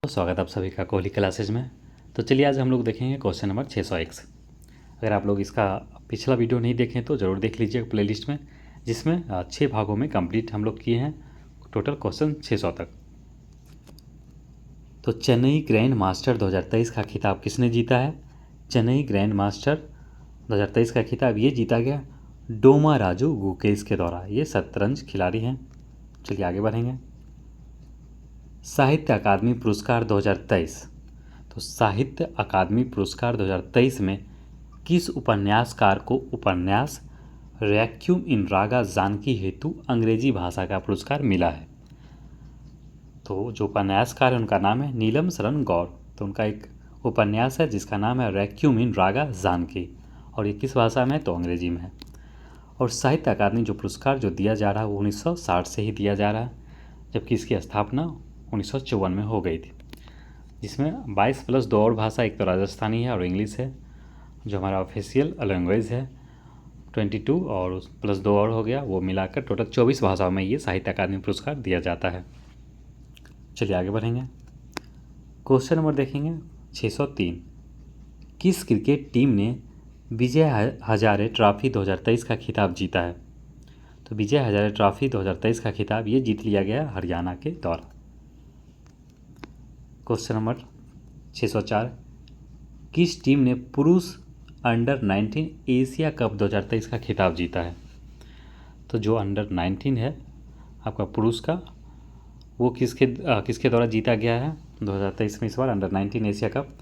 स्वागत है आप सभी का कोहली क्लासेज में। तो चलिए आज हम लोग देखेंगे क्वेश्चन नंबर 601। अगर आप लोग इसका पिछला वीडियो नहीं देखें तो ज़रूर देख लीजिएगा प्लेलिस्ट में, जिसमें 6 भागों में कंप्लीट हम लोग किए हैं टोटल क्वेश्चन 600 तक। तो चेन्नई ग्रैंड मास्टर 2023 का खिताब किसने जीता है? चेन्नई ग्रैंड मास्टर 2023 का खिताब ये जीता गया डोमा राजू गुकेश के द्वारा। ये शतरंज खिलाड़ी हैं। चलिए आगे बढ़ेंगे। साहित्य अकादमी पुरस्कार 2023। तो साहित्य अकादमी पुरस्कार 2023 में किस उपन्यासकार को उपन्यास रैक्यूम इन रागा जानकी हेतु अंग्रेजी भाषा का पुरस्कार मिला है? तो जो उपन्यासकार है उनका नाम है नीलम शरण गौर। तो उनका एक उपन्यास है जिसका नाम है रैक्यूम इन रागा जानकी, और ये किस भाषा में है? तो अंग्रेजी में है। और साहित्य अकादमी जो पुरस्कार जो दिया जा रहा है वो 1960 से ही दिया जा रहा है, जबकि इसकी स्थापना 1954 में हो गई थी, जिसमें 22 प्लस 2 और भाषा, एक तो राजस्थानी है और इंग्लिश है जो हमारा ऑफिशियल लैंग्वेज है, 22 और प्लस 2 और हो गया, वो मिलाकर टोटल 24 भाषाओं में ये साहित्य अकादमी पुरस्कार दिया जाता है। चलिए आगे बढ़ेंगे। क्वेश्चन नंबर देखेंगे 603। किस क्रिकेट टीम ने विजय हजारे ट्रॉफी 2023 का खिताब जीता है? तो विजय हजारे ट्रॉफी 2023 का खिताब ये जीत लिया गया हरियाणा के द्वारा। Question number 604। किस टीम ने पुरुष अंडर 19 एशिया कप 2023 का खिताब जीता है? तो जो अंडर 19 है आपका पुरुष का, वो किसके द्वारा जीता गया है 2023 में? इस बार अंडर 19 एशिया कप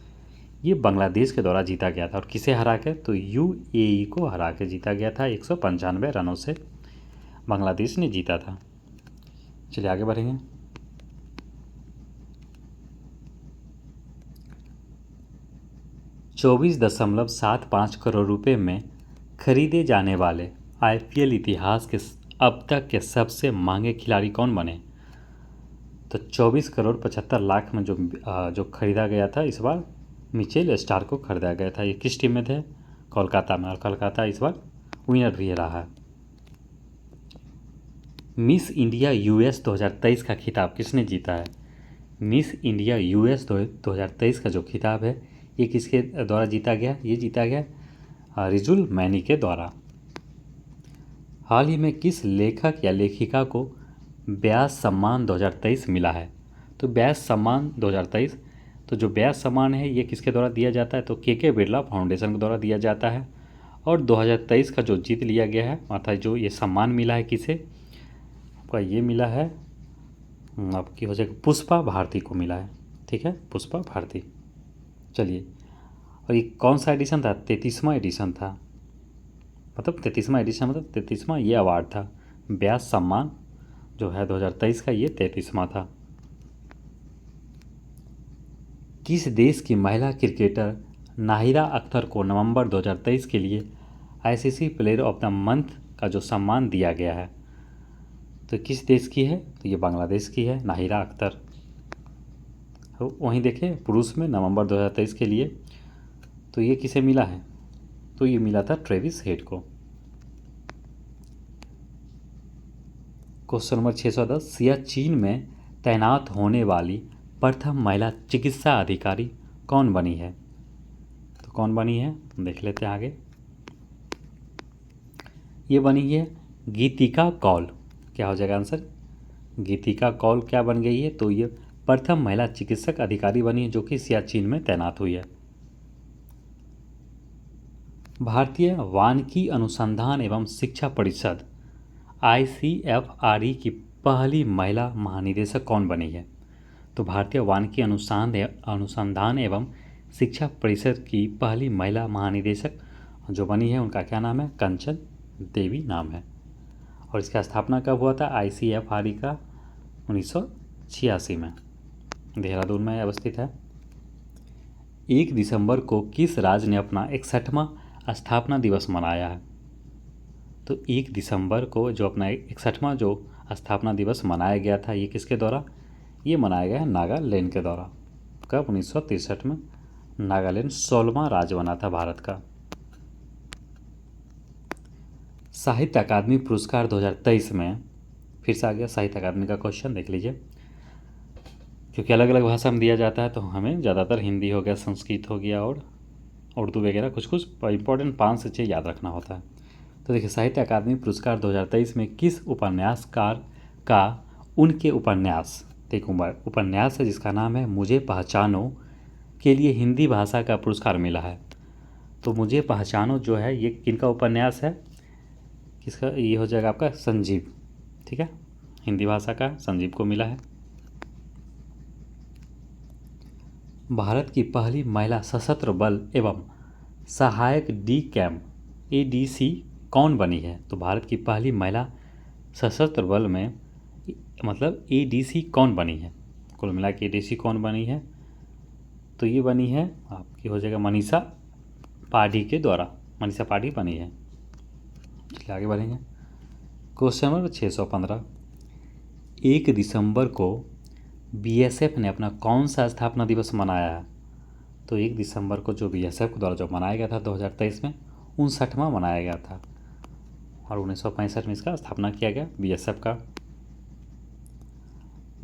ये बांग्लादेश के द्वारा जीता गया था। और किसे हरा के? तो यूएई को हरा के जीता गया था। 195 रनों से बांग्लादेश ने जीता था। चलिए आगे बढ़ेंगे। ₹24.75 करोड़ रुपए में खरीदे जाने वाले आईपीएल इतिहास के अब तक के सबसे महंगे खिलाड़ी कौन बने? तो 24 करोड़ 75 लाख में जो खरीदा गया था इस बार मिचेल स्टार को खरीदा गया था। ये किस टीम में थे? कोलकाता में, और कोलकाता इस बार विनर भी रहा है। मिस इंडिया यूएस 2023 का खिताब किसने जीता है? मिस इंडिया यूएस 2023 का जो खिताब है ये किसके द्वारा जीता गया? ये जीता गया रिजुल मैनी के द्वारा। हाल ही में किस लेखक या लेखिका को व्यास सम्मान 2023 मिला है? तो व्यास सम्मान 2023, तो जो व्यास सम्मान है ये किसके द्वारा दिया जाता है? तो के बिरला फाउंडेशन के द्वारा दिया जाता है। और 2023 का जो जीत लिया गया है, अर्थात जो ये सम्मान मिला है किसे? आपका ये मिला है आपकी हो जाएगा पुष्पा भारती को मिला है। ठीक है, पुष्पा भारती। चलिए, और ये कौन सा एडिशन था? 33वां एडिशन था। मतलब 33वां एडिशन मतलब 33वां ये अवार्ड था। व्यास सम्मान जो है 2023 का ये 33वां था। किस देश की महिला क्रिकेटर नाहिरा अख्तर को नवंबर 2023 के लिए ICC player of the month का जो सम्मान दिया गया है? तो किस देश की है? तो ये बांग्लादेश की है नाहिरा अख्तर। तो वहीं देखें पुरुष में नवंबर 2023 के लिए, तो ये किसे मिला है? तो ये मिला था ट्रेविस हेड को। Question number 610। सियाचिन में तैनात होने वाली प्रथम महिला चिकित्सा अधिकारी कौन बनी है? तो कौन बनी है देख लेते हैं आगे। ये बनी है गीतिका कौल। क्या हो जाएगा आंसर? गीतिका कौल क्या बन गई है? तो ये प्रथम महिला चिकित्सक अधिकारी बनी है जो कि सियाचिन में तैनात हुई है। भारतीय वानिकी अनुसंधान एवं शिक्षा परिषद ICFRE की पहली महिला महानिदेशक कौन बनी है? तो भारतीय वानिकी अनुसंधान एवं शिक्षा परिषद की पहली महिला महानिदेशक जो बनी है उनका क्या नाम है? कंचन देवी नाम है। और इसका स्थापना कब हुआ था ICFRE का? 1986 में, देहरादून में अवस्थित है। 1 दिसंबर को किस राज्य ने अपना 61वां स्थापना दिवस मनाया है? तो 1 दिसंबर को जो अपना 61वां जो स्थापना दिवस मनाया गया था ये किसके द्वारा? ये मनाया गया है नागालैंड के द्वारा। कब? 1963 में। नागालैंड 16वां राज्य बना था भारत का। साहित्य अकादमी पुरस्कार 2023 में फिर से आ गया साहित्य अकादमी का क्वेश्चन, देख लीजिए। क्योंकि अलग अलग भाषा में दिया जाता है तो हमें ज़्यादातर हिंदी हो गया, संस्कृत हो गया और उर्दू वगैरह कुछ कुछ इंपॉर्टेंट 5 से 6 याद रखना होता है। तो देखिए, साहित्य अकादमी पुरस्कार 2023 में किस उपन्यासकार का उनके उपन्यास, एक उपन्यास है जिसका नाम है मुझे पहचानो, के लिए हिंदी भाषा का पुरस्कार मिला है। तो मुझे पहचानो जो है ये किनका उपन्यास है, किसका, ये हो जाएगा आपका संजीव, ठीक है, हिंदी भाषा का संजीव को मिला है। भारत की पहली महिला सशस्त्र बल एवं सहायक डी कैम ADC कौन बनी है? तो भारत की पहली महिला सशस्त्र बल में मतलब ADC कौन बनी है, कुल मिला के ADC कौन बनी है? तो ये बनी है आपकी हो जाएगा मनीषा पाढ़ी के द्वारा, मनीषा पाढ़ी बनी है। चलिए आगे बढ़ेंगे। क्वेश्चन नंबर 615, 1 दिसंबर को BSF ने अपना कौन सा स्थापना दिवस मनाया है? तो 1 दिसंबर को जो BSF के द्वारा जो मनाया गया था 2023 में 59वां मनाया गया था और 1965 में इसका स्थापना किया गया BSF का।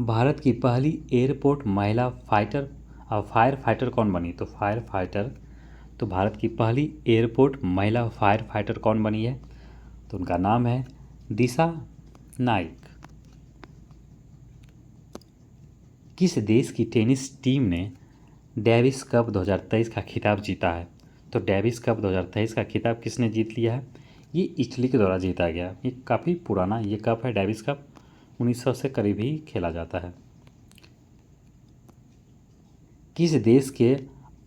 भारत की पहली एयरपोर्ट महिला फायर फाइटर कौन बनी? तो फायर फाइटर, तो भारत की पहली एयरपोर्ट महिला फायर फाइटर कौन बनी है? तो उनका नाम है दिशा नाइक। किस देश की टेनिस टीम ने डेविस कप 2023 का खिताब जीता है? तो डेविस कप 2023 का खिताब किसने जीत लिया है? ये इटली के द्वारा जीता गया। ये काफ़ी पुराना ये कप है, डेविस कप 1900 से करीब ही खेला जाता है। किस देश के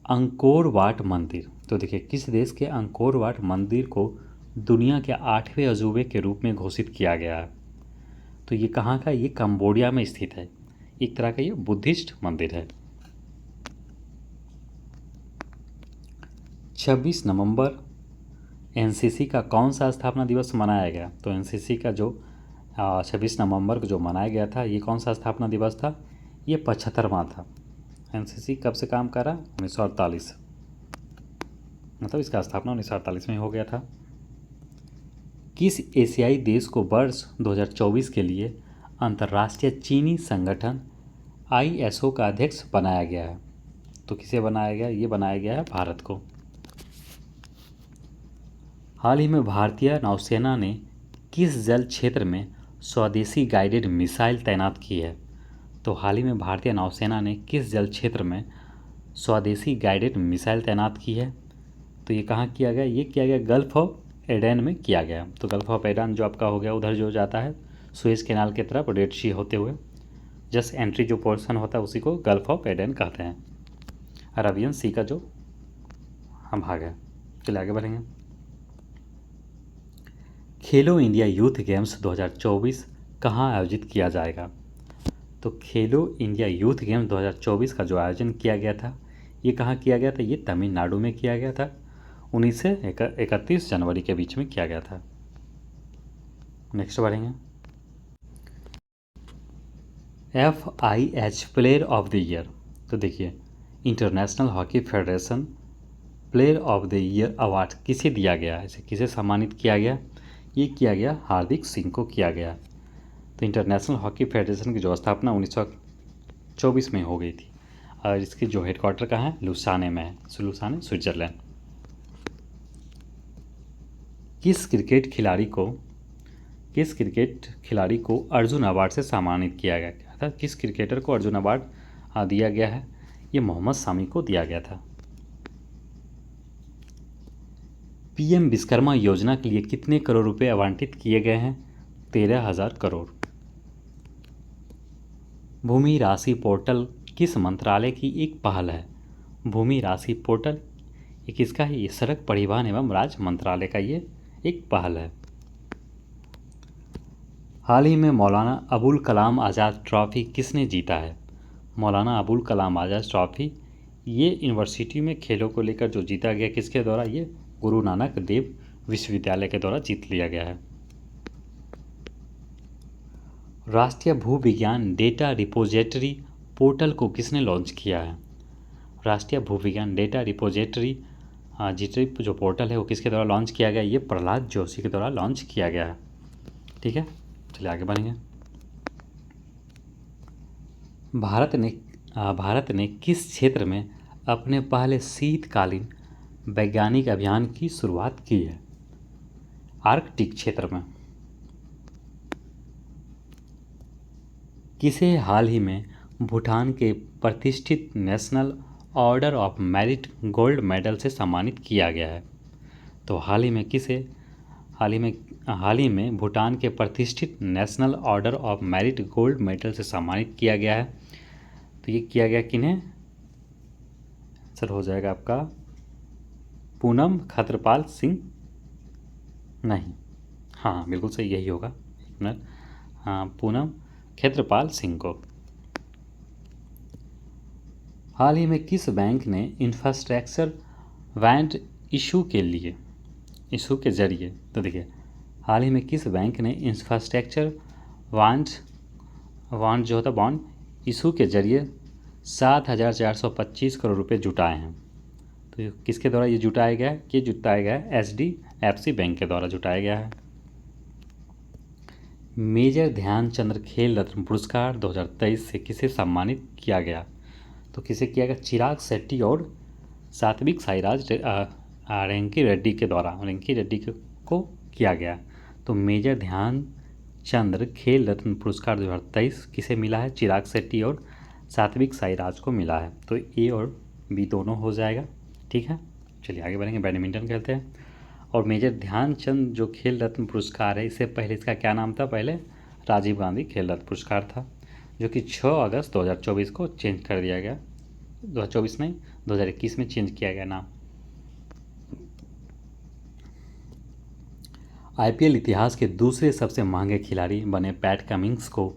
अंकोर वाट मंदिर, तो देखिए किस देश के अंकोर वाट मंदिर को दुनिया के 8वें अजूबे के रूप में घोषित किया गया है? तो ये कहाँ का? ये कंबोडिया में स्थित है। एक तरह का ये बुद्धिस्ट मंदिर है। 26 नवंबर NCC का कौन सा स्थापना दिवस मनाया गया? तो NCC का जो 26 नवंबर को जो मनाया गया था ये कौन सा स्थापना दिवस था? ये 75वां था। NCC कब से काम कर रहा? 1948, मतलब इसका स्थापना 1948 में हो गया था। किस एशियाई देश को वर्ष 2024 के लिए अंतर्राष्ट्रीय चीनी संगठन ISO का अध्यक्ष बनाया गया है? तो किसे बनाया गया? ये बनाया गया है भारत को। हाल ही में भारतीय नौसेना ने किस जल क्षेत्र में स्वदेशी गाइडेड मिसाइल तैनात की है? तो हाल ही में भारतीय नौसेना ने किस जल क्षेत्र में स्वदेशी गाइडेड मिसाइल तैनात की है? तो ये कहाँ किया गया? ये किया गया गल्फ ऑफ एडन में किया गया। तो गल्फ ऑफ एडन जो आपका हो गया उधर जो जाता है सुएज कैनाल की तरफ रेड सी होते हुए, जस्ट एंट्री जो पोर्शन होता है उसी को गल्फ ऑफ एडन कहते हैं। अरबियन सी का जो हम भाग है। चलिए आगे बढ़ेंगे। खेलो इंडिया यूथ गेम्स 2024 कहाँ आयोजित किया जाएगा? तो खेलो इंडिया यूथ गेम्स 2024 का जो आयोजन किया गया था ये कहाँ किया गया था? ये तमिलनाडु में किया गया था। 19 से 31 जनवरी के बीच में किया गया था। नेक्स्ट बढ़ेंगे। FIH player of the year, तो देखिए international hockey federation player of the year award किसे दिया गया है? इसे किसे सम्मानित किया गया? ये किया गया हार्दिक सिंह को किया गया। तो इंटरनेशनल हॉकी फेडरेशन की जो स्थापना 1924 में हो गई थी और इसकी जो हेडक्वार्टर कहाँ है? लुसाने में है, लुसाने स्विट्जरलैंड। किस क्रिकेट खिलाड़ी को अर्जुन अवार्ड से सम्मानित किया गया था? किस क्रिकेटर को अर्जुन अवार्ड दिया गया है? ये मोहम्मद शामी को दिया गया था। PM विश्वकर्मा योजना के लिए कितने करोड़ रुपए आवंटित किए गए हैं? 13,000 करोड़। भूमि राशि पोर्टल किस मंत्रालय की एक पहल है? भूमि राशि पोर्टल ये किसका है? ये सड़क परिवहन एवं राज्य मंत्रालय का ये एक पहल है। हाल ही में मौलाना अबुल कलाम आज़ाद ट्रॉफी किसने जीता है? मौलाना अबुल कलाम आज़ाद ट्रॉफी ये यूनिवर्सिटी में खेलों को लेकर जो जीता गया किसके द्वारा? ये गुरु नानक देव विश्वविद्यालय के द्वारा जीत लिया गया है। राष्ट्रीय भू विज्ञान डेटा रिपोजिटरी पोर्टल को किसने लॉन्च किया है? राष्ट्रीय भू विज्ञान डेटा रिपोजिटरी जो पोर्टल है वो किसके द्वारा लॉन्च किया गया? ये प्रहलाद जोशी के द्वारा लॉन्च किया गया है। ठीक है, चलिए आगे बढ़ेंगे। भारत ने भारत ने किस क्षेत्र में अपने पहले शीतकालीन वैज्ञानिक अभियान की शुरुआत की है? आर्कटिक क्षेत्र में। किसे हाल ही में भूटान के प्रतिष्ठित national order of merit gold medal से सम्मानित किया गया है? तो हाल ही में भूटान के प्रतिष्ठित national order of merit gold medal से सम्मानित किया गया है। तो ये किया गया किन्हें? सर हो जाएगा आपका पूनम खत्रपाल सिंह। नहीं, हाँ बिल्कुल सही यही होगा। एक मिनट, हाँ पूनम क्षेत्रपाल सिंह को। हाल ही में किस बैंक ने इंफ्रास्ट्रक्चर वारंट इशू के जरिए, तो देखिए हाल ही में किस बैंक ने इंफ्रास्ट्रक्चर वारंट जो होता बॉन्ड इशू के जरिए 7,425 करोड़ रुपए जुटाए हैं? तो ये किसके द्वारा ये जुटाया गया है? ये जुटाया गया है HDFC बैंक के द्वारा जुटाया गया है। मेजर ध्यानचंद खेल रत्न पुरस्कार 2023 से किसे सम्मानित किया गया? तो किसे किया गया? चिराग शेट्टी और सात्विक साईराज रेंकी रेड्डी को किया गया। तो मेजर ध्यानचंद खेल रत्न पुरस्कार 2023 किसे मिला है? चिराग शेट्टी और सात्विक साईराज को मिला है। तो ए और बी दोनों हो जाएगा। ठीक है, चलिए आगे बढ़ेंगे। बैडमिंटन खेलते हैं। और मेजर ध्यानचंद जो खेल रत्न पुरस्कार है, इससे पहले इसका क्या नाम था? पहले राजीव गांधी खेल रत्न पुरस्कार था, जो कि 6 अगस्त 2024 को चेंज कर दिया गया। 2024 नहीं, 2021 में चेंज किया गया नाम। IPL इतिहास के दूसरे सबसे महंगे खिलाड़ी बने पैट कमिंस को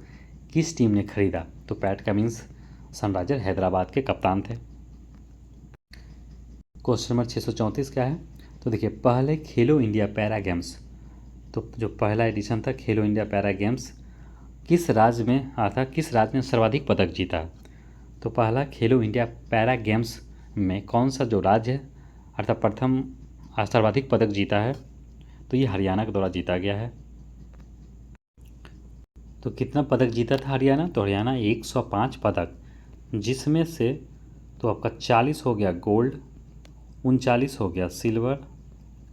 किस टीम ने खरीदा? तो पैट कमिंस सनराइजर हैदराबाद के कप्तान थे। क्वेश्चन नंबर 634 क्या है? तो देखिए पहले खेलो इंडिया पैरा गेम्स, तो जो पहला एडिशन था खेलो इंडिया पैरा गेम्स किस राज्य में आता? किस राज्य ने सर्वाधिक पदक जीता? तो पहला खेलो इंडिया पैरा गेम्स में कौन सा जो राज्य है अर्थात प्रथम सर्वाधिक पदक जीता है? तो ये हरियाणा के द्वारा जीता गया है। तो कितना पदक जीता था हरियाणा? तो हरियाणा 105 पदक, जिसमें से तो आपका 40 हो गया गोल्ड, 39 हो गया सिल्वर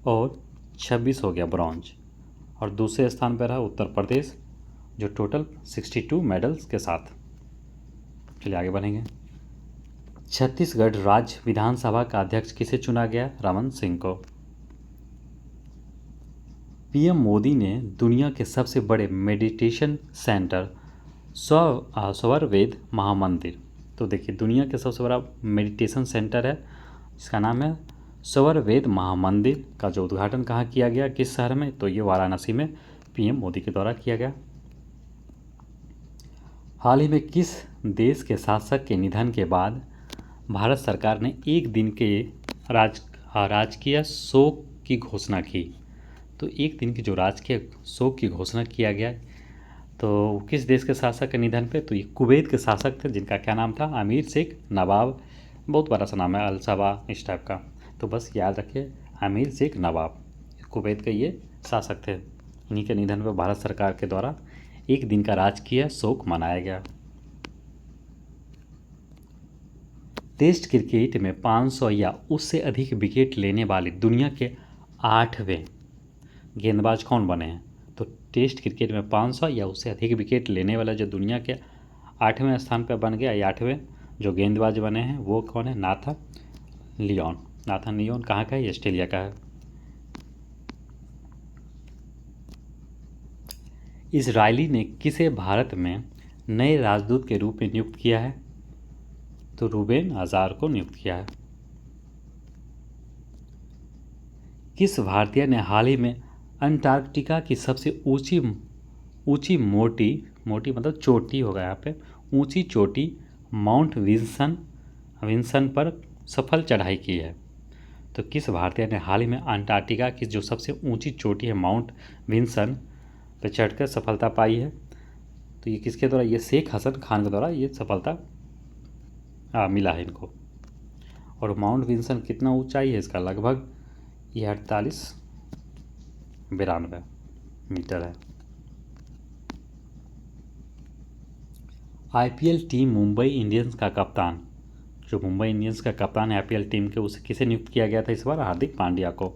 और 26 हो गया ब्रॉन्ज। और दूसरे स्थान पर रहा उत्तर प्रदेश, जो टोटल 62 मेडल्स के साथ। चलिए आगे बढ़ेंगे। छत्तीसगढ़ राज्य विधानसभा का अध्यक्ष किसे चुना गया? रमन सिंह को। PM मोदी ने दुनिया के सबसे बड़े मेडिटेशन सेंटर स्वरवेद महामंदिर, तो देखिए दुनिया के सबसे बड़ा मेडिटेशन सेंटर है, इसका नाम है स्वरवेद महामंदिर का जो उद्घाटन कहाँ किया गया, किस शहर में? तो ये वाराणसी में PM मोदी के द्वारा किया गया। हाल ही में किस देश के शासक के निधन के बाद भारत सरकार ने एक दिन के राजकीय शोक की घोषणा की? तो एक दिन की जो राजकीय शोक की घोषणा किया गया, तो किस देश के शासक के निधन पे? तो ये कुवैत के शासक थे, जिनका क्या नाम था? अमीर शेख नवाब। बहुत बड़ा सा नाम है, अलसबा इस टाइप का, तो बस याद रखिए अमीर शेख नवाब, कुवैत के ये शासक थे। इन्हीं के निधन पर भारत सरकार के द्वारा एक दिन का राजकीय शोक मनाया गया। टेस्ट क्रिकेट में 500 या उससे अधिक विकेट लेने वाले दुनिया के 8वें गेंदबाज कौन बने हैं? तो टेस्ट क्रिकेट में 500 या उससे अधिक विकेट लेने वाला जो दुनिया के 8वें स्थान पर बन गया, या 8वें जो गेंदबाज बने हैं वो कौन है? नाथन लियोन कहाँ का है? ऑस्ट्रेलिया का है। इजरायली ने किसे भारत में नए राजदूत के रूप में नियुक्त किया है? तो रूबेन आजार को नियुक्त किया है। किस भारतीय ने हाल ही में अंटार्कटिका की सबसे ऊंची मोटी मतलब चोटी होगा यहाँ पे, ऊंची चोटी माउंट विंसन पर सफल चढ़ाई की है? तो किस भारतीय ने हाल ही में अंटार्कटिका की जो सबसे ऊंची चोटी है माउंट विंसन पे चढ़कर सफलता पाई है? तो ये किसके द्वारा? ये शेख हसन खान के द्वारा ये सफलता मिला है इनको। और माउंट विंसन कितना ऊंचाई है इसका? लगभग ये 92 मीटर है। आईपीएल टीम मुंबई इंडियंस का कप्तान, जो मुंबई इंडियंस का कप्तान है आईपीएल टीम के, उसे किसे नियुक्त किया गया था इस बार? हार्दिक पांड्या को।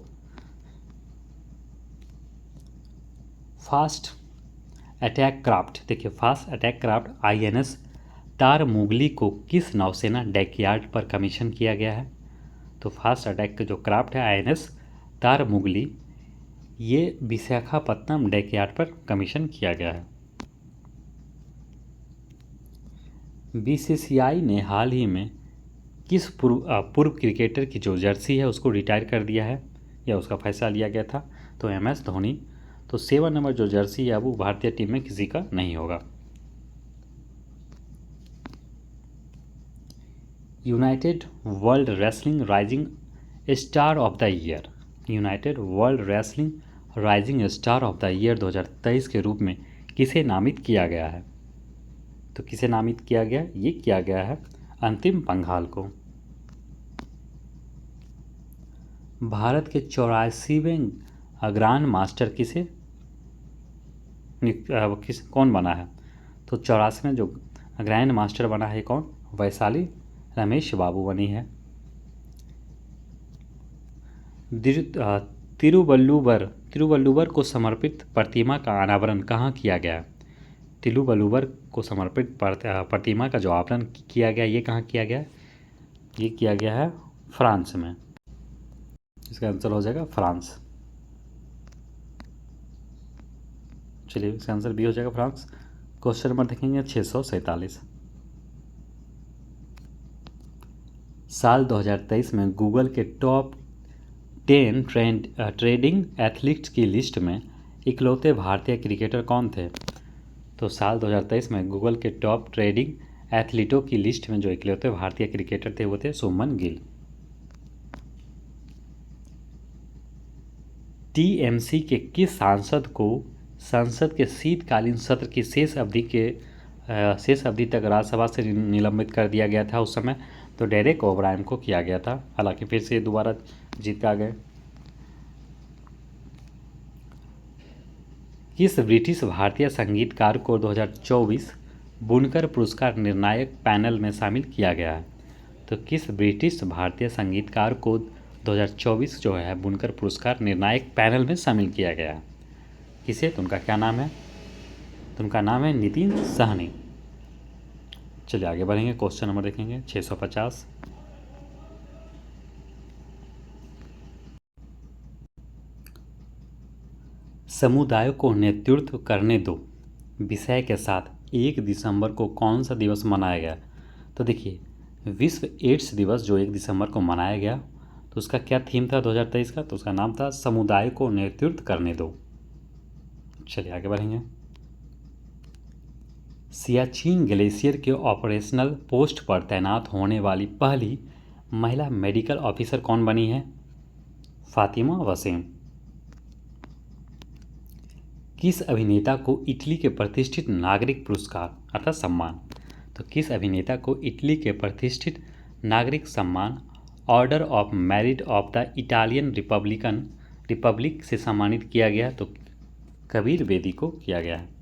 फास्ट अटैक क्राफ्ट, देखिए fast attack craft INS Tarmugli को किस नौसेना डैकयार्ड पर कमीशन किया गया है? तो फास्ट अटैक का जो क्राफ्ट है आईएनएस तारमुगली, ये विशाखापत्तनम डैकयार्ड पर कमीशन किया गया है। बीसीसीआई ने हाल ही में किस पूर्व क्रिकेटर की जो जर्सी है उसको रिटायर कर दिया है, या उसका फैसला लिया गया था? तो एमएस धोनी। तो 7 नंबर जो जर्सी है वो भारतीय टीम में किसी का नहीं होगा। United world wrestling rising star of the year, United world wrestling rising star of the year 2023 के रूप में किसे नामित किया गया है? तो किसे नामित किया गया? ये किया गया है अंतिम पंघाल को। भारत के 84वें ग्रांड मास्टर कौन बना है? तो 84वें जो ग्रैंड मास्टर बना है कौन? वैशाली रमेश बाबू बनी है। तिरुवल्लुवर को समर्पित प्रतिमा का अनावरण कहाँ किया गया? तिरुवल्लुवर को समर्पित प्रतिमा का जो अनावरण किया गया, ये कहाँ किया गया? ये किया गया है फ्रांस में। इसका आंसर हो जाएगा फ्रांस। चलिए इसका आंसर बी हो जाएगा फ्रांस। क्वेश्चन नंबर देखेंगे 647। साल 2023 में गूगल के टॉप 10 ट्रेडिंग एथलीट्स की लिस्ट में इकलौते भारतीय क्रिकेटर कौन थे? तो साल 2023 में गूगल के टॉप ट्रेडिंग एथलीटों की लिस्ट में जो इकलौते भारतीय क्रिकेटर थे वो थे शुभमन गिल। टीएमसी के किस सांसद को संसद के शीतकालीन सत्र की शेष अवधि तक राज्यसभा से निलंबित कर दिया गया था उस समय? तो डेरेक ओब्रायन को किया गया था, हालांकि फिर से दोबारा जीत आ गए। किस ब्रिटिश भारतीय संगीतकार को 2024 बुनकर पुरस्कार निर्णायक पैनल में शामिल किया गया है? तो किस ब्रिटिश भारतीय संगीतकार को 2024 जो है बुनकर पुरस्कार निर्णायक पैनल में शामिल किया गया है? किसे? तो उनका क्या नाम है? तो उनका नाम है नितिन सहनी। चलिए आगे बढ़ेंगे, क्वेश्चन नंबर देखेंगे 650। समुदाय को नेतृत्व करने दो विषय के साथ 1 दिसंबर को कौन सा दिवस मनाया गया? तो देखिए विश्व एड्स दिवस जो 1 दिसंबर को मनाया गया, तो उसका क्या थीम था 2023 का? तो उसका नाम था समुदाय को नेतृत्व करने दो। चलिए आगे बढ़ेंगे। सियाचिन ग्लेशियर के ऑपरेशनल पोस्ट पर तैनात होने वाली पहली महिला मेडिकल ऑफिसर कौन बनी है? फातिमा वसीम। किस अभिनेता को इटली के प्रतिष्ठित नागरिक पुरस्कार अर्थात सम्मान, तो किस अभिनेता को इटली के प्रतिष्ठित नागरिक सम्मान order of merit of the Italian Republic से सम्मानित किया गया? तो कबीर बेदी को किया गया है।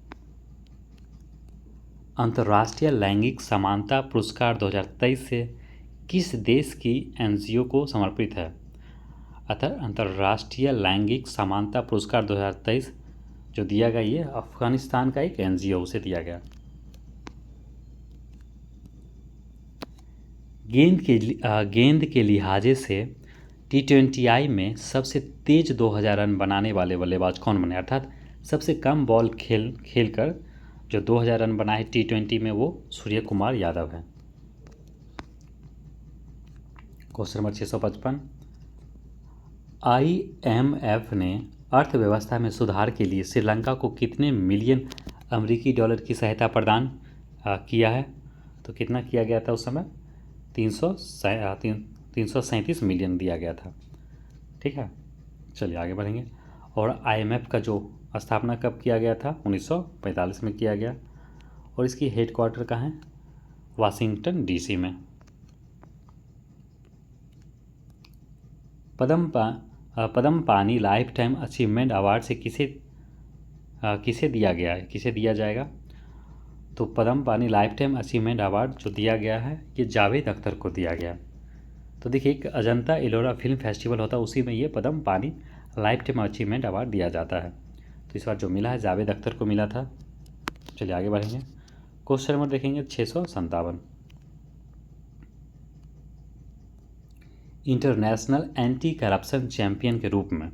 अंतर्राष्ट्रीय लैंगिक समानता पुरस्कार 2023 से किस देश की एनजीओ को समर्पित है? अतः अंतर्राष्ट्रीय लैंगिक समानता पुरस्कार 2023 जो दिया गया ये अफगानिस्तान का एक एनजीओ से दिया गया। गेंद के लिहाजे से T20I में सबसे तेज 2000 रन बनाने वाले बल्लेबाज कौन बने? अर्थात सबसे कम बॉल खेलकर जो 2000 रन बनाए T20 में वो सूर्य कुमार यादव है। Question number 655। IMF ने अर्थव्यवस्था में सुधार के लिए श्रीलंका को कितने मिलियन अमेरिकी डॉलर की सहायता प्रदान किया है? तो कितना किया गया था उस समय? 337 मिलियन दिया गया था। ठीक है, चलिए आगे बढ़ेंगे। और IMF का जो स्थापना कब किया गया था? 1945 में किया गया। और इसकी हेडक्वार्टर कहाँ है? वाशिंगटन DC में। पद्म पानी लाइफ टाइम अचीवमेंट अवार्ड से किसे दिया गया है, किसे दिया जाएगा? तो पद्म पानी लाइफ टाइम अचीवमेंट अवार्ड जो दिया गया है ये जावेद अख्तर को दिया गया। तो देखिए एक अजंता एलोरा फिल्म फेस्टिवल होता है, उसी में ये पद्म पानी लाइफ टाइम अचीवमेंट अवार्ड दिया जाता है। तो इस बार जो मिला है जावेद अख्तर को मिला था। चलिए आगे बढ़ेंगे। क्वेश्चन नंबर देखेंगे 657। इंटरनेशनल एंटी करप्शन चैंपियन के रूप में,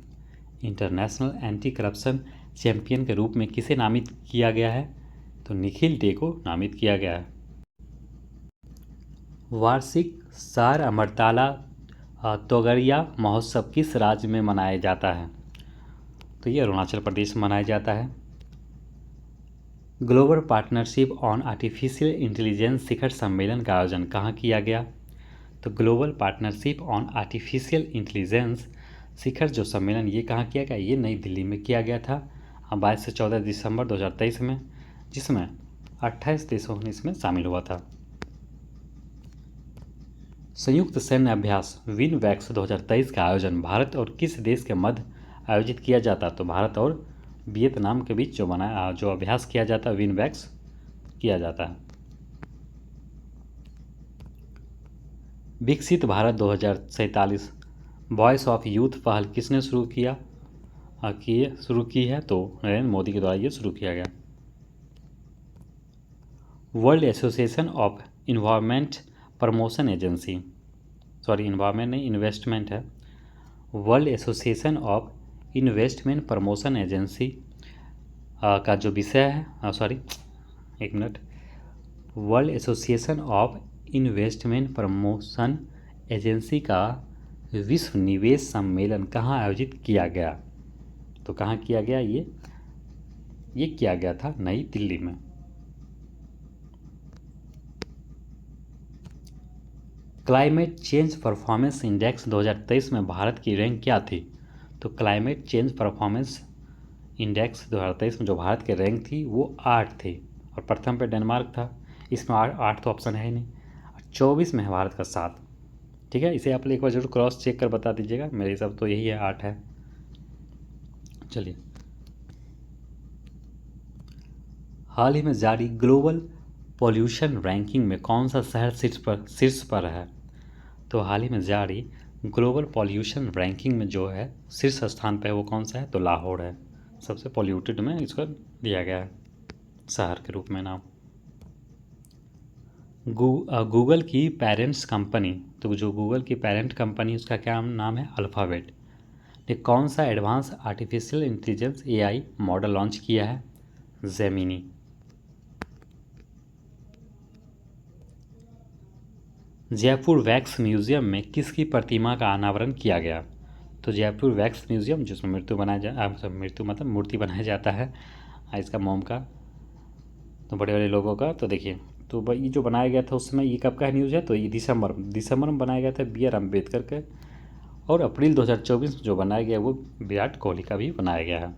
इंटरनेशनल एंटी करप्शन चैंपियन के रूप में किसे नामित किया गया है? तो निखिल डे को नामित किया गया है। वार्षिक सार अमरताला तोगड़िया महोत्सव किस राज्य में मनाया जाता है? तो ये अरुणाचल प्रदेश में मनाया जाता है। Global partnership on artificial intelligence शिखर सम्मेलन का आयोजन कहाँ किया गया? तो global partnership on artificial intelligence शिखर जो सम्मेलन ये कहाँ किया गया? ये नई दिल्ली में किया गया था 22 से 14 दिसंबर 2023 में, जिसमें 28 देशों ने इसमें शामिल हुआ था। संयुक्त सैन्य अभ्यास विनवैक्स 2023 का आयोजन भारत और किस देश के मध्य आयोजित किया जाता? तो भारत और वियतनाम के बीच जो अभ्यास किया जाता है विनवैक्स किया जाता है। विकसित भारत 2047 वॉइस ऑफ यूथ पहल किसने शुरू की है? तो नरेंद्र मोदी के द्वारा ये शुरू किया गया। World association of environment promotion agency, sorry environment नहीं इन्वेस्टमेंट है, world association of investment promotion agency का जो विषय है world association of investment promotion agency का विश्व निवेश सम्मेलन कहाँ आयोजित किया गया? तो कहाँ किया गया? ये किया गया था नई दिल्ली में। क्लाइमेट चेंज परफॉर्मेंस इंडेक्स 2023 में भारत की रैंक क्या थी? तो क्लाइमेट चेंज परफॉर्मेंस इंडेक्स 2023 में जो भारत की रैंक थी वो 8 थी और प्रथम पे डेनमार्क था। इसमें 8 तो ऑप्शन है ही नहीं। 24 में है भारत का 7। ठीक है, इसे आप एक बार जरूर क्रॉस चेक कर बता दीजिएगा, मेरे हिसाब तो यही है 8 है। चलिए, हाल ही में जारी ग्लोबल पॉल्यूशन रैंकिंग में कौन सा शहर शीर्ष पर है? तो हाल ही में जारी ग्लोबल पॉल्यूशन रैंकिंग में जो है शीर्ष स्थान पर है वो कौन सा है? तो लाहौर है, सबसे पॉल्यूटेड में इसको दिया गया है शहर के रूप में नाम। गूगल की पेरेंट्स कंपनी, तो जो गूगल की पेरेंट कंपनी उसका क्या नाम है? अल्फ़ाबेट ने कौन सा advance artificial intelligence AI model launch किया है? जेमिनी। जयपुर वैक्स म्यूजियम में किसकी प्रतिमा का अनावरण किया गया? तो जयपुर वैक्स म्यूजियम जिसमें मृत्यु मतलब मूर्ति बनाया जाता है इसका मोम का, तो बड़े बड़े लोगों का। तो देखिए, तो ये जो बनाया गया था उस समय, ये कब का न्यूज़ है? तो ये दिसंबर में बनाया गया था BR अम्बेडकर के, और अप्रैल 2024 में जो बनाया गया वो विराट कोहली का भी बनाया गया है।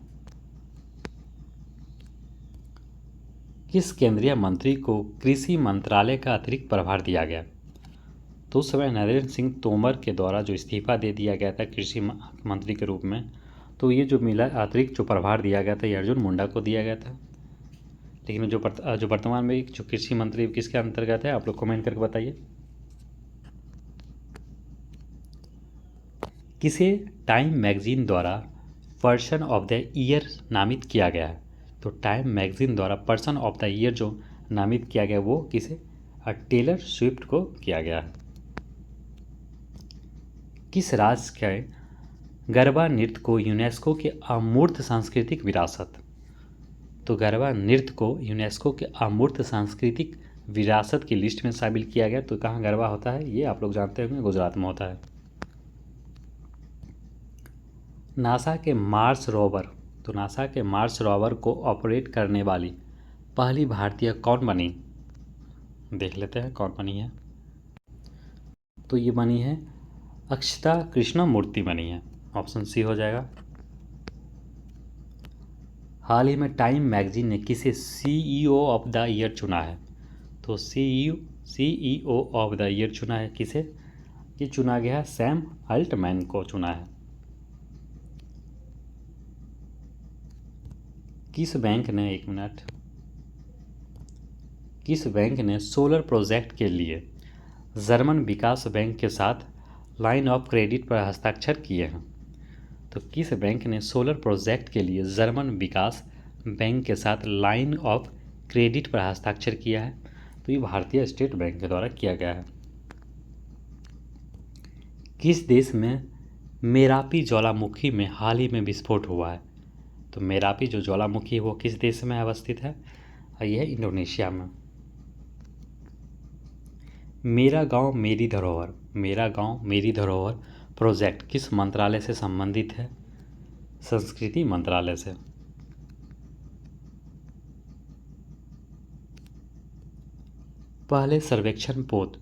किस केंद्रीय मंत्री को कृषि मंत्रालय का अतिरिक्त प्रभार दिया गया? तो उस समय नरेंद्र सिंह तोमर के द्वारा जो इस्तीफा दे दिया गया था कृषि मंत्री के रूप में, तो ये जो मिला अतिरिक्त जो प्रभार दिया गया था ये अर्जुन मुंडा को दिया गया था। लेकिन जो वर्तमान में जो कृषि मंत्री किसके अंतर्गत है, आप लोग कमेंट करके बताइए। किसे टाइम मैगजीन द्वारा पर्सन ऑफ द ईयर नामित किया गया है? तो टाइम मैगजीन द्वारा पर्सन ऑफ द ईयर जो नामित किया गया वो किसे? टेलर स्विफ्ट को किया गया है। किस राज्य के गरबा नृत्य को यूनेस्को के अमूर्त सांस्कृतिक विरासत, तो गरबा नृत्य को यूनेस्को के अमूर्त सांस्कृतिक विरासत की लिस्ट में शामिल किया गया। तो कहाँ गरबा होता है? ये आप लोग जानते होंगे, गुजरात में होता है। नासा के मार्स रोवर, तो नासा के मार्स रोवर को ऑपरेट करने वाली पहली भारतीय कौन बनी? देख लेते हैं कौन बनी है। तो ये बनी है अक्षता कृष्णमूर्ति बनी है, ऑप्शन सी हो जाएगा। हाल ही में टाइम मैगजीन ने किसे CEO ऑफ द ईयर चुना है? तो CEO ऑफ द ईयर चुना है किसे? ये चुना गया है सैम अल्टमैन को चुना है। किस बैंक ने, एक मिनट, किस बैंक ने सोलर प्रोजेक्ट के लिए जर्मन विकास बैंक के साथ लाइन ऑफ क्रेडिट पर हस्ताक्षर किए हैं? तो किस बैंक ने सोलर प्रोजेक्ट के लिए जर्मन विकास बैंक के साथ लाइन ऑफ क्रेडिट पर हस्ताक्षर किया है? तो ये भारतीय स्टेट बैंक के द्वारा किया गया है। किस देश में मेरापी ज्वालामुखी में हाल ही में विस्फोट हुआ है? तो मेरापी जो ज्वालामुखी है वो किस देश में अवस्थित है? यह है इंडोनेशिया में। मेरा गांव मेरी धरोहर, मेरा गांव मेरी धरोहर प्रोजेक्ट किस मंत्रालय से संबंधित है? संस्कृति मंत्रालय से। पहले सर्वेक्षण पोत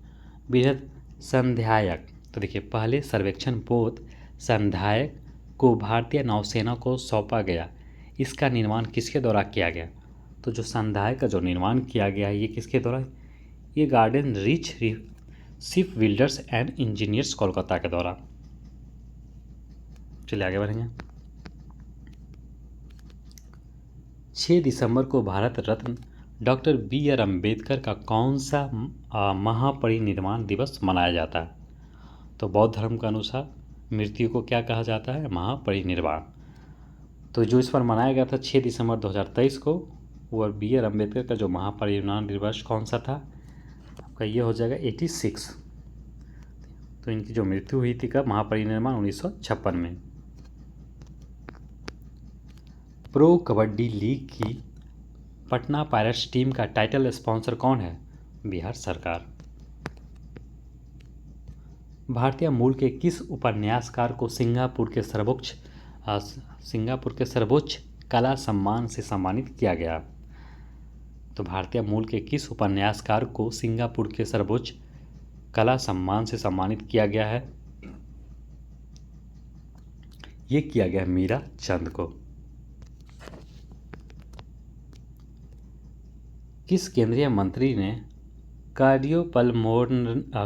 बृहद संध्यायक, तो देखिए पहले सर्वेक्षण पोत संध्यायक को भारतीय नौसेना को सौंपा गया, इसका निर्माण किसके द्वारा किया गया? तो जो संध्यायक का जो निर्माण किया गया है ये किसके द्वारा? ये garden rich ship builders and engineers Kolkata के द्वारा। चलिए आगे बढ़ेंगे। 6 दिसंबर को Bharat Ratna doctor B are Ambedkar का कौन सा महापरिनिर्वाण दिवस मनाया जाता है? तो बौद्ध धर्म के अनुसार मृत्यु को क्या कहा जाता है? महापरिनिर्वाण। तो जो इस पर मनाया गया था 6 दिसंबर 2023 को, वो बी आर अम्बेडकर का जो महापरिनिर्वाण दिवस कौन सा था? आपका ये हो जाएगा 86। तो इनकी जो मृत्यु हुई थी कब? महापरिनिर्वाण 1956 में। प्रो कबड्डी लीग की पटना पायरेट्स टीम का टाइटल स्पॉन्सर कौन है? बिहार सरकार। भारतीय मूल के किस उपन्यासकार को सिंगापुर के सर्वोच्च कला सम्मान से सम्मानित किया गया? तो भारतीय मूल के किस उपन्यासकार को सिंगापुर के सर्वोच्च कला सम्मान से सम्मानित किया गया है? ये किया गया मीरा चंद को। किस केंद्रीय मंत्री ने कार्डियोपल्मोनरी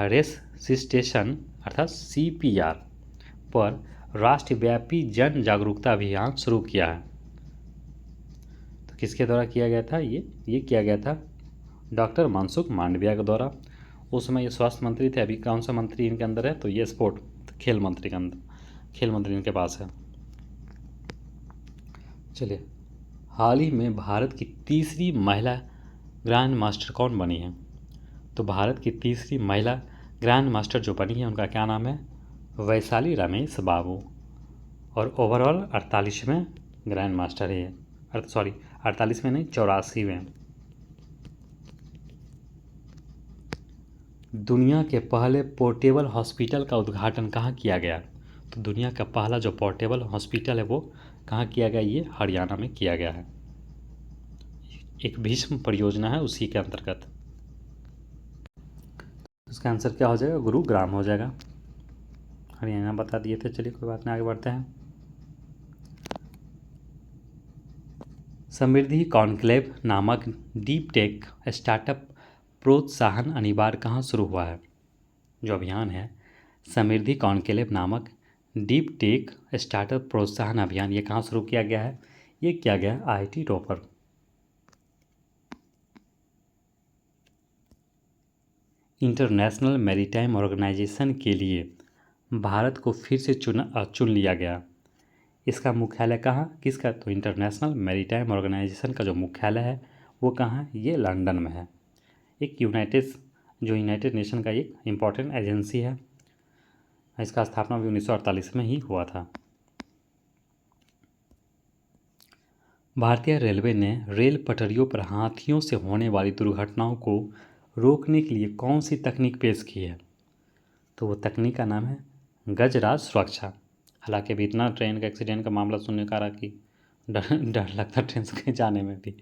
रेसिस्टेशन अर्थात CPR पर राष्ट्रव्यापी जन जागरूकता अभियान शुरू किया है? तो किसके द्वारा किया गया था? ये किया गया था डॉक्टर मनसुख मांडविया के द्वारा। उस समय ये स्वास्थ्य मंत्री थे, अभी कौन सा मंत्री इनके अंदर है? तो ये खेल मंत्री के अंदर, खेल मंत्री इनके पास है। चलिए, हाल ही में भारत की तीसरी महिला ग्रैंड मास्टर कौन बनी है? तो भारत की तीसरी महिला ग्रैंड मास्टर जो बनी है उनका क्या नाम है? वैशाली रमेश बाबू। और ओवरऑल 48वें ग्रैंड मास्टर है, 48वें नहीं 84वें। दुनिया के पहले पोर्टेबल हॉस्पिटल का उद्घाटन कहाँ किया गया? तो दुनिया का पहला जो पोर्टेबल हॉस्पिटल है वो कहाँ किया गया? ये हरियाणा में किया गया है। एक भीष्म परियोजना है उसी के अंतर्गत। इसका आंसर क्या हो जाएगा? गुरुग्राम हो जाएगा। हरियाणा बता दिए थे। चलिए कोई बात नहीं, आगे बढ़ते हैं। समृद्धि कॉन्क्लेव नामक डीप टेक स्टार्टअप प्रोत्साहन अनिवार्य कहाँ शुरू हुआ है? जो अभियान है समृद्धि कॉन्क्लेव नामक डीप टेक स्टार्टअप प्रोत्साहन अभियान, ये कहाँ शुरू किया गया है? ये किया गया IIT Ropar. International maritime organisation के लिए भारत को फिर से चुन लिया गया। इसका मुख्यालय कहाँ किसका? तो इंटरनेशनल मैरीटाइम ऑर्गेनाइजेशन का जो मुख्यालय है वो कहाँ है? ये लंदन में है। एक यूनाइटेड नेशन का एक इम्पॉर्टेंट एजेंसी है। इसका स्थापना भी 1948 में ही हुआ था। भारतीय रेलवे ने रेल पटरियों पर हाथियों से होने वाली दुर्घटनाओं को रोकने के लिए कौन सी तकनीक पेश की है? तो वो तकनीक का नाम है गजराज सुरक्षा। हालांकि अभी इतना ट्रेन का एक्सीडेंट का मामला सुनने का रहा कि डर लगता ट्रेन से कहीं जाने में भी।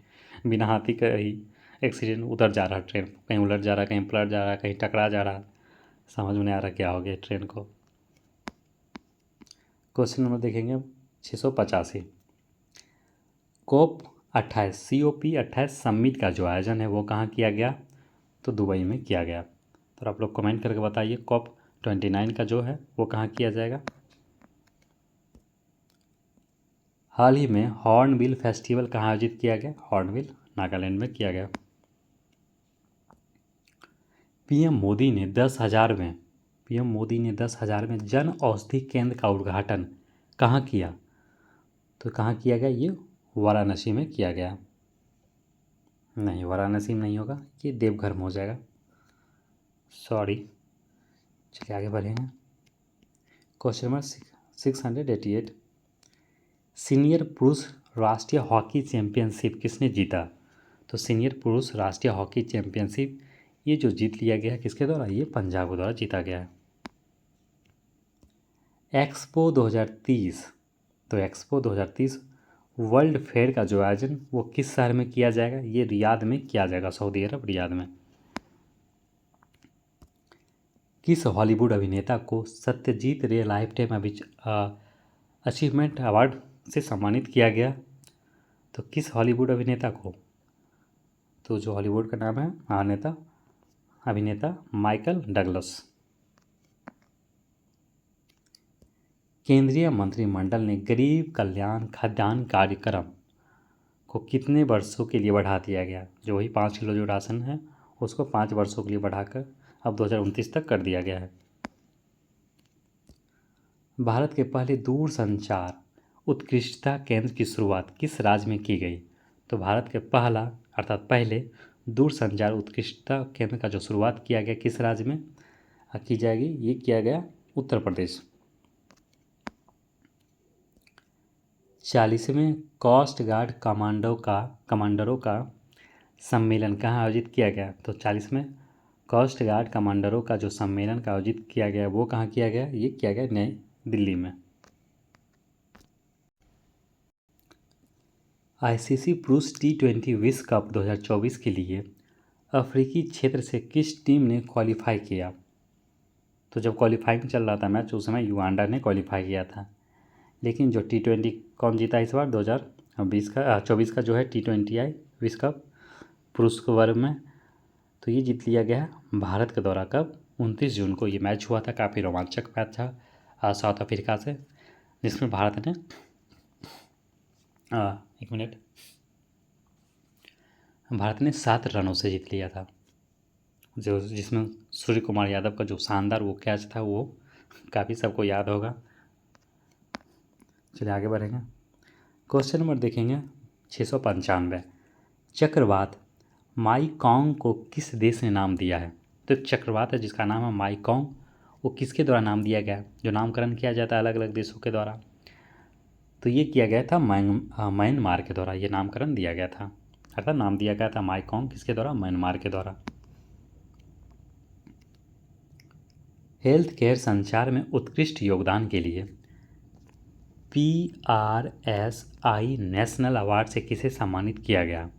बिना हाथी का ही एक्सीडेंट, उधर जा रहा ट्रेन, कहीं उलट जा रहा, कहीं पलट जा रहा, कहीं टकरा जा रहा, समझ में नहीं आ रहा क्या हो गया ट्रेन को। क्वेश्चन नंबर देखेंगे 685। COP28 समिट का जो आयोजन है वो कहाँ किया गया? तो दुबई में किया गया। तो आप लोग कमेंट करके बताइए COP29 का जो है वो कहाँ किया जाएगा? हाल ही में हॉर्नबिल फेस्टिवल कहाँ आयोजित किया गया? हॉर्नबिल नागालैंड में किया गया। पीएम मोदी ने 10,000 में जन औषधि केंद्र का उद्घाटन कहाँ किया? तो कहाँ किया गया? ये वाराणसी में किया गया। नहीं, वाराणसी में नहीं होगा, ये देवघर में हो जाएगा, सॉरी। चलिए आगे बढ़ेंगे। क्वेश्चन नंबर 688, सीनियर पुरुष राष्ट्रीय हॉकी चैंपियनशिप किसने जीता? तो सीनियर पुरुष राष्ट्रीय हॉकी चैंपियनशिप ये जो जीत लिया गया किसके द्वारा? ये पंजाब के द्वारा जीता गया है। एक्सपो 2030, तो एक्सपो 2030 वर्ल्ड फेयर का जो आयोजन वो किस शहर में किया जाएगा? ये रियाद में किया जाएगा, सऊदी अरब रियाद में। किस हॉलीवुड अभिनेता को सत्यजीत रे लाइफ टाइम अचीवमेंट अवार्ड से सम्मानित किया गया? तो किस हॉलीवुड अभिनेता को? तो जो हॉलीवुड का नाम है अभिनेता माइकल डगलस। केंद्रीय मंत्रिमंडल ने गरीब कल्याण खाद्यान्न कार्यक्रम को कितने वर्षों के लिए बढ़ा दिया गया? जो वही 5 किलो जो राशन है उसको 5 वर्षों के लिए बढ़ाकर अब 2029 तक कर दिया गया है। भारत के पहले दूरसंचार उत्कृष्टता केंद्र की शुरुआत किस राज्य में की गई? तो भारत के पहले दूरसंचार उत्कृष्टता केंद्र का जो शुरुआत किया गया किस राज्य में की जाएगी? ये किया गया उत्तर प्रदेश। 40वें कोस्ट गार्ड कमांडरों का सम्मेलन कहाँ आयोजित किया गया? तो 40वें कोस्ट गार्ड कमांडरों का जो सम्मेलन का आयोजित किया गया वो कहाँ किया गया? ये किया गया नई दिल्ली में। आईसीसी पुरुष T20 विश्व कप 2024 के लिए अफ्रीकी क्षेत्र से किस टीम ने क्वालिफाई किया? तो जब क्वालिफाइंग चल रहा था मैच उस समय युगांडा ने क्वालिफाई किया था। लेकिन जो T20 कौन जीता इस बार? 2024 का जो है T20 आई विश्व कप पुरुष वर्ग में, तो ये जीत लिया गया भारत के द्वारा। कब? 29 जून को ये मैच हुआ था। काफ़ी रोमांचक मैच था साउथ अफ्रीका से, जिसमें भारत ने 7 रनों से जीत लिया था, जिसमें सूर्य कुमार यादव का जो शानदार वो कैच था वो काफ़ी सबको याद होगा। चलिए आगे बढ़ेंगे। क्वेश्चन नंबर देखेंगे 695, चक्रवात माईकॉन्ग को किस देश ने नाम दिया है? तो चक्रवात है जिसका नाम है माईकॉन्ग, वो किसके द्वारा नाम दिया गया? जो नामकरण किया जाता है अलग अलग देशों के द्वारा, तो ये किया गया था म्यांमार के द्वारा, ये नामकरण दिया गया था, अर्थात नाम दिया गया था माईकॉन्ग किसके द्वारा? म्यांमार के द्वारा। हेल्थ केयर संचार में उत्कृष्ट योगदान के लिए PRSI नेशनल अवार्ड से किसे सम्मानित किया गया?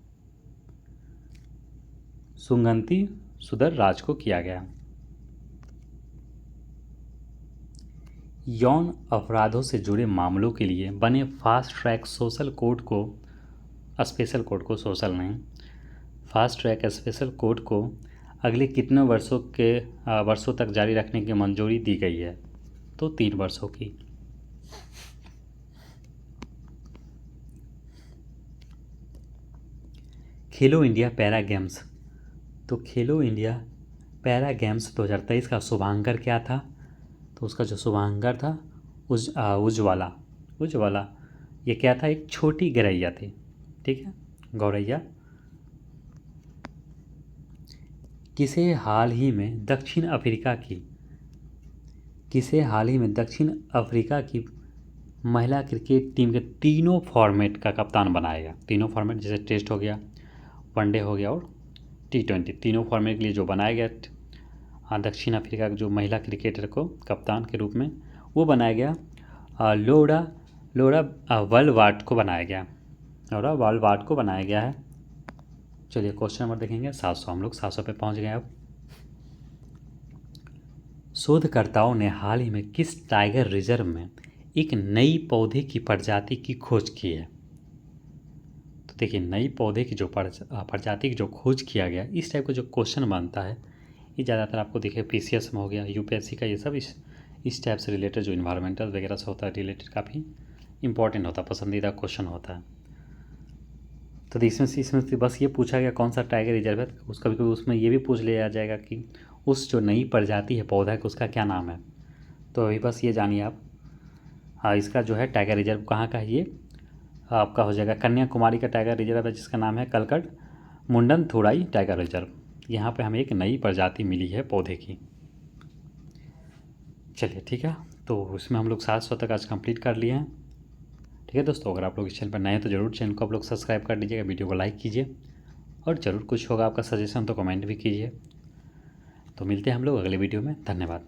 सुगंति सुधर राज को किया गया। यौन अपराधों से जुड़े मामलों के लिए बने फास्ट ट्रैक स्पेशल कोर्ट को अगले कितने वर्षों तक जारी रखने की मंजूरी दी गई है? तो 3 वर्षों की। खेलो इंडिया पैरा गेम्स, तो खेलो इंडिया पैरा गेम्स 2023 का शुभांकर क्या था? तो उसका जो शुभांकर था उज्ज्वला, ये क्या था? एक छोटी गौरैया थी, ठीक है, गौरैया। किसे हाल ही में दक्षिण अफ्रीका की महिला क्रिकेट टीम के तीनों फॉर्मेट का कप्तान बनाया गया? तीनों फॉर्मेट जैसे टेस्ट हो गया, वनडे हो गया और T20, तीनों फॉर्मेट के लिए जो बनाया गया दक्षिण अफ्रीका के जो महिला क्रिकेटर को कप्तान के रूप में वो बनाया गया लोरा वॉलवार्ट को बनाया गया है। चलिए क्वेश्चन नंबर देखेंगे 700, हम लोग 700 पे पहुंच गए अब। शोधकर्ताओं ने हाल ही में किस टाइगर रिजर्व में एक नई पौधे की प्रजाति की खोज की है? तो देखिए, नई पौधे की जो प्रजाति की जो खोज किया गया, इस टाइप का जो क्वेश्चन बनता है ये ज़्यादातर आपको देखिए PCS में हो गया, UPSC का, ये सब इस टाइप से रिलेटेड जो इन्वायरमेंटल वगैरह से होता है रिलेटेड काफ़ी इम्पॉर्टेंट होता है, पसंदीदा क्वेश्चन होता है। तो इसमें से बस ये पूछा गया कौन सा टाइगर रिजर्व है, उसका भी उसमें ये भी पूछ लिया जाएगा कि उस जो नई प्रजाति है पौधा का उसका क्या नाम है। तो अभी बस ये जानिए आप। हाँ, इसका जो है टाइगर रिजर्व कहाँ का है, ये आपका हो जाएगा कन्याकुमारी का टाइगर रिजर्व है, जिसका नाम है कलकट मुंडन थोड़ाई टाइगर रिजर्व। यहाँ पे हमें एक नई प्रजाति मिली है पौधे की। चलिए ठीक है, तो इसमें हम लोग 700 तक आज कंप्लीट कर लिए हैं। ठीक है दोस्तों, अगर आप लोग इस चैनल पर नए हैं तो ज़रूर चैनल को आप लोग सब्सक्राइब कर दीजिएगा, वीडियो को लाइक कीजिए और ज़रूर कुछ होगा आपका सजेशन तो कमेंट भी कीजिए। तो मिलते हैं हम लोग अगले वीडियो में। धन्यवाद।